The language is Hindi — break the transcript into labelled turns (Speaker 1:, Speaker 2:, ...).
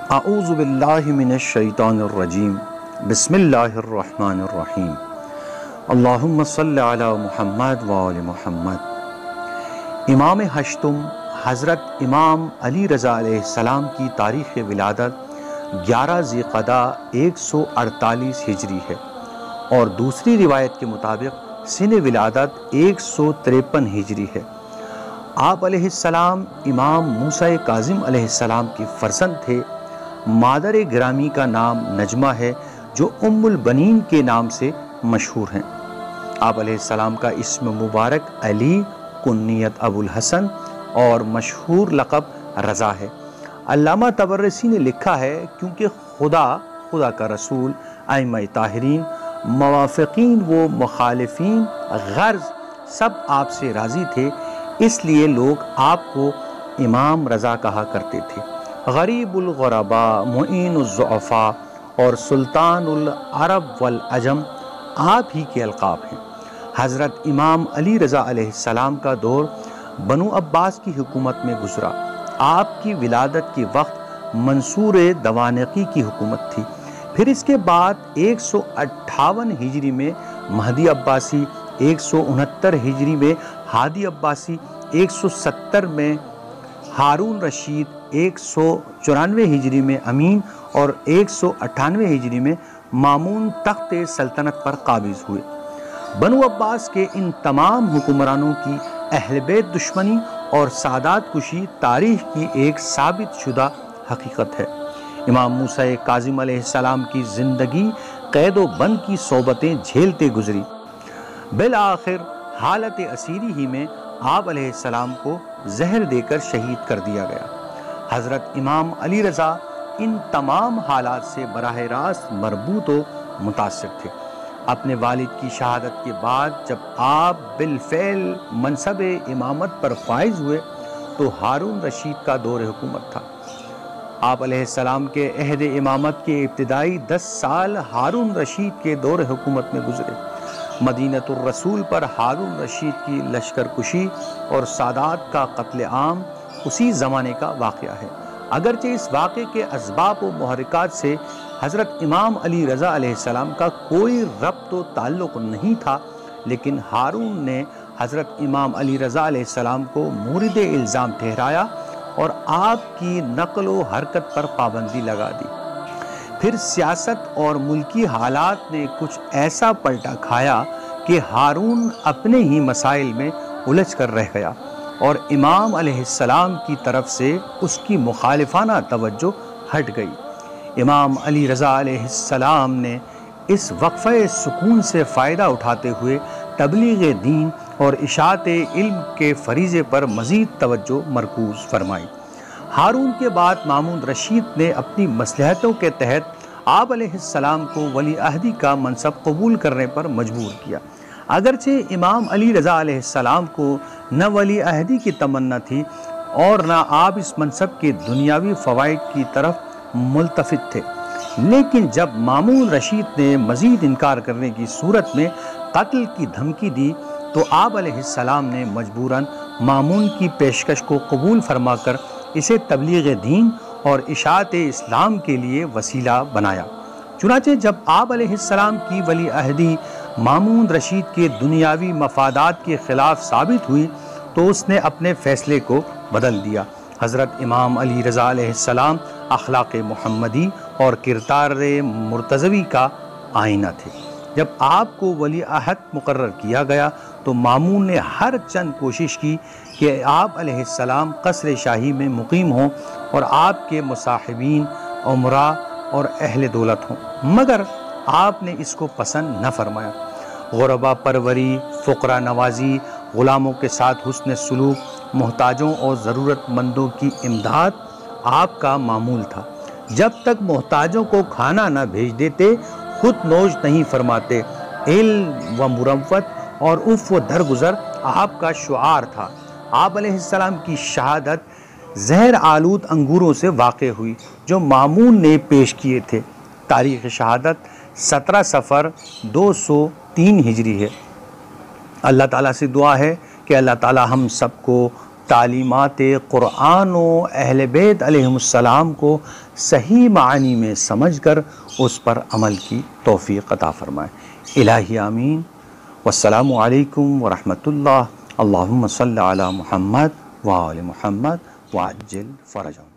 Speaker 1: अऊज़ु बिल्लाहि मिनश शैतानिर रजीम। बिस्मिल्लाहिर्रहमानिर्रहीम। अल्लाहुम्मा सल्लि अला मुहम्मद व आलि मुहम्मद। इमाम हश्तुम हज़रत इमाम अली रज़ा अलैहिस्सलाम की तारीख़ विलादत 11 ज़िक़दा 148 हिजरी है और दूसरी रिवायत के मुताबिक सिन विलादत 153 हिजरी है। आप अलैहिस्सलाम इमाम मूसा काज़िम अलैहिस्सलाम के फ़र्ज़ंद थे। मादर गिरामी का नाम नजमा है जो उम्मुल बनीन के नाम से मशहूर हैं। आप अलैहिस्सलाम का इस्म मुबारक अली, कुन्नियत अबुल हसन और मशहूर लक़ब रज़ा है। अल्लामा तबरसी ने लिखा है क्योंकि खुदा का रसूल, आइम्मा ताहिरीन, मुवाफ़िक़ीन व मुखालिफ़ीन गर्ज़ सब आपसे राज़ी थे, इसलिए लोग आपको इमाम रज़ा कहा करते थे। गरीबुल गुरबा, मुईनुज़ ज़ुअफ़ा और सुल्तानुल अरब वल अजम आप ही के अलक़ाब हैं। हज़रत इमाम अली रज़ा अलैहिस्सलाम का दौर बनु अब्बास की हुकूमत में गुज़रा। आपकी विलादत के वक्त मंसूर दवानकी की हुकूमत थी। फिर इसके बाद 158 हिजरी में महदी अब्बासी, 169 हिजरी में हादी अब्बासी, 170 में हारून रशीद, 194 हिजरी में अमीन और 198 हिजरी में मामून तख्त सल्तनत पर काबिज हुए। बनु अब्बास के इन तमाम हुक्मरानों की अहल बैत दुश्मनी और सादात कुशी तारीख़ की एक साबित शुदा हकीकत है। इमाम मूसा काज़िम अलैहिस्सलाम की ज़िंदगी कैद व बंद की सोबतें झेलते गुजरी। बिल आखिर हालत असीरी ही में आप अलैहिस्सलाम को जहर देकर शहीद कर दिया गया। हज़रत इमाम अली रज़ा इन तमाम हालात से बराह रास्त मरबूत व मुतासिर थे। अपने वालिद की शहादत के बाद जब आप बिलफ़ैल मनसब इमामत पर फाइज हुए तो हारून रशीद का दौर हुकूमत था। आप अलैहिस्सलाम के अहद इमामत के इब्तिदाई 10 साल हारून रशीद के दौर हुकूमत में गुजरे। मदीनतुर रसूल पर हारून रशीद की लश्कर कुशी और सादात का कत्ल आम उसी ज़माने का वाक़या है। अगरचे इस वाक़े के असबाब व मुहर्रिकात से हज़रत इमाम अली रज़ा अलैहिस्सलाम का कोई रब्त व ताल्लुक़ नहीं था, लेकिन हारून ने हज़रत इमाम अली रज़ा अलैहिस्सलाम को मूरिद इल्ज़ाम ठहराया और आपकी नक़ल व हरकत पर पाबंदी लगा दी। फिर सियासत और मुल्की हालात ने कुछ ऐसा पलटा खाया कि हारून अपने ही मसाइल में उलझ कर रह गया और इमाम अलैहिस्सलाम की तरफ से उसकी मुखालिफाना तवज्जो हट गई। इमाम अली रज़ा अलैहिस्सलाम ने इस वक्फ़े सुकून से फ़ायदा उठाते हुए तबलीग़ दीन और इशाअत इल्म के फ़रीज़े पर मज़ीद तवज्जो मरकूज़ फरमाई। हारून के बाद मामून रशीद ने अपनी मसलहतों के तहत आप अलैहिस्सलाम को वली अहदी का मनसब कबूल करने पर मजबूर किया। अगरचे इमाम अली रज़ा अलैहिस्सलाम को न वली अहदी की तमन्ना थी और न आप इस मनसब के दुनियावी फ़वाइद की तरफ मुल्तफ़ित थे, लेकिन जब मामून रशीद ने मज़ीद इनकार करने की सूरत में कत्ल की धमकी दी तो आप अलैहिस्सलाम ने मजबूरन मामून की पेशकश को कबूल फरमाकर इसे तबलीग़ दीन और इशाअत इस्लाम के लिए वसीला बनाया। चुनाचे जब आप अलैहिस्सलाम की वली अहदी मामून रशीद के दुनियावी मफादात के ख़िलाफ़ साबित हुई तो उसने अपने फ़ैसले को बदल दिया। हज़रत इमाम अली रज़ा अलैहिस्सलाम अखलाक़ मुहम्मदी और किरदार मुर्तज़वी का आईना थे। जब आपको वली अहद मुकर्रर किया गया तो मामून ने हर चंद कोशिश की कि आप अलैहिस्सलाम क़स्र शाही में मुक़ीम हों और आपके मुसाहिबीन, उमरा और अहले दौलत हों, मगर आपने इसको पसंद न फरमाया। गुरबा परवरी, फ़ुक़रा नवाजी, ग़ुलामों के साथ हुस्न सुलूक, मोहताजों और ज़रूरतमंदों की इमदाद आपका मामूल था। जब तक मोहताजों को खाना न भेज देते खुद नोश नहीं फरमाते। इल्म व मुरव्वत और उफ़ व दरगुज़र आपका शुआर था। आप अलैहिस्सलाम की शहादत जहर आलूद अंगूरों से वाक़े हुई जो मामून ने पेश किए थे। तारीख़ शहादत 17 सफ़र 203 हिजरी है। अल्लाह ताला से दुआ है कि अल्लाह ताला हम सबको तालीमात क़ुरआन व अहले बैत अलैहिमुस्सलाम को सही मानी में समझकर उस पर अमल की तौफ़ीक़ अता फ़रमाए। इलाही आमीन। वस्सलामु अलैकुम व रहमतुल्लाह। अल्लाहुम्मा सल्लि अला मुहम्मद व आलि मुहम्मद व अज्जिल फ़रजहुम।